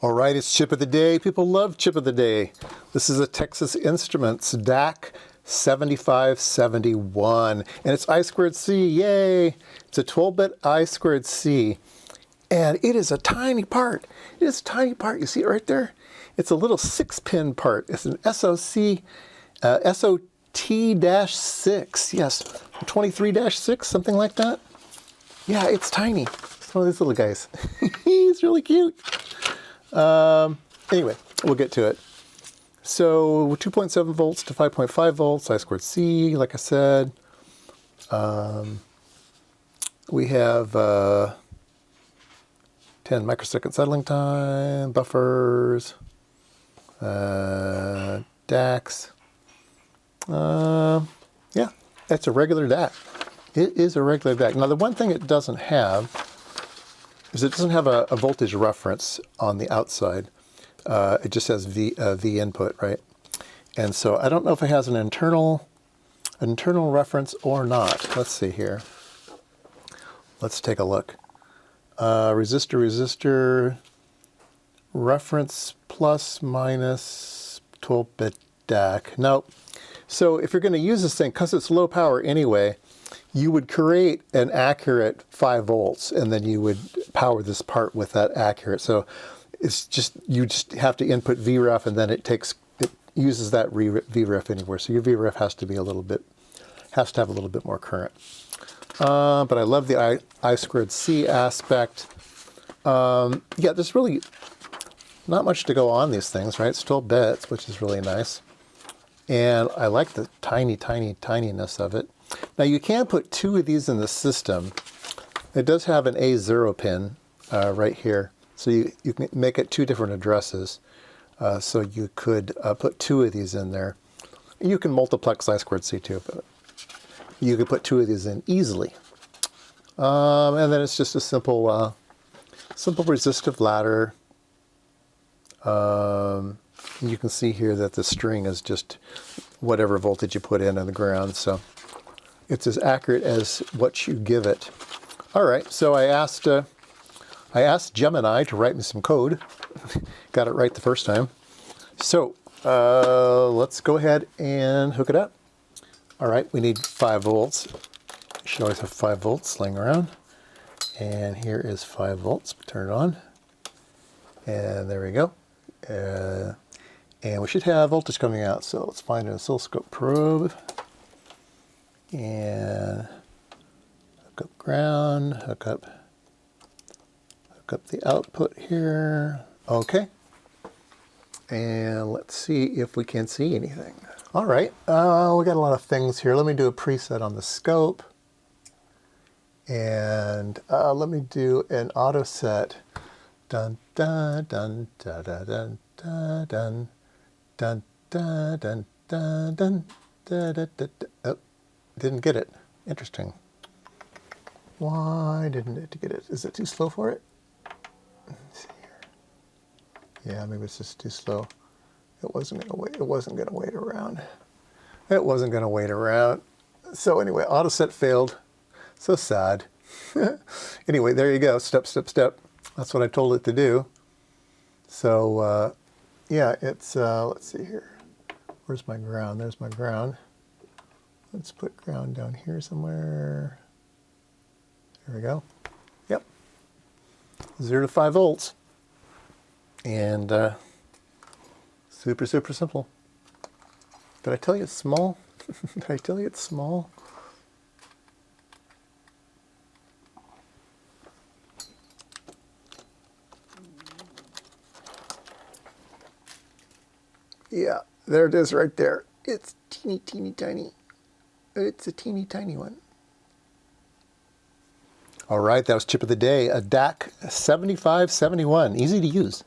All right, it's chip of the day. People love chip of the day. This is a Texas Instruments DAC7571, and it's I2C, yay! It's a 12-bit I2C, and it is a tiny part. It is a tiny part. You see it right there? It's a little 6-pin part. It's an SOT-6, yes, 23-6, something like that. Yeah, it's tiny. It's one of these little guys. He's really cute. Anyway, we'll get to it. So 2.7 volts to 5.5 volts, I2C, like I said. We have 10 microsecond settling time, buffers, DACs. Yeah, that's a regular DAC. It is a regular DAC. Now, the one thing it doesn't have is it doesn't have a voltage reference on the outside. It just has V input, right? And so I don't know if it has an internal reference or not. Let's see here. Let's take a look. Resistor, reference plus minus 12-bit DAC. Nope. So if you're going to use this thing, because it's low power anyway, you would create an accurate 5 volts, and then you would power this part with that accurate. So it's just, you just have to input VREF, and then it uses that VREF anywhere. So your VREF has to have a little bit more current. But I love the I2C aspect. Yeah, there's really not much to go on these things, right? It's 12 bits, which is really nice. And I like the tininess of it. Now, you can put 2 of these in the system. It does have an A0 pin right here. So you can make it 2 different addresses. So you could put 2 of these in there. You can multiplex I2C too, but you could put 2 of these in easily. And then it's just a simple resistive ladder. You can see here that the string is just whatever voltage you put in on the ground. So it's as accurate as what you give it. All right, so I asked Gemini to write me some code. Got it right the first time. So let's go ahead and hook it up. All right, we need 5 volts. You should always have 5 volts laying around. And here is 5 volts. Turn it on. And there we go. And we should have voltage coming out. So let's find an oscilloscope probe. And hook up ground, hook up the output here. Okay. And let's see if we can see anything. All right, we got a lot of things here. Let me do a preset on the scope. And let me do an auto set. Dun dun dun dun dun dun dun dun dun dun dun dun dun. Oh, didn't get it. Interesting. Why didn't it get it? Is it too slow for it? Let's see here. Yeah, maybe it's just too slow. It wasn't gonna wait. It wasn't gonna wait around. It wasn't gonna wait around. So anyway, auto set failed. So sad. Anyway, there you go. Step, step, step. That's what I told it to do. So yeah, it's let's see here. Where's my ground? There's my ground. Let's put ground down here somewhere. There we go. Yep. 0 to 5 volts. And super, super simple. Did I tell you it's small? Did I tell you it's small? Yeah, there it is right there. It's teeny, teeny, tiny. It's a teeny, tiny one. All right, that was chip of the day, a DAC 7571. Easy to use.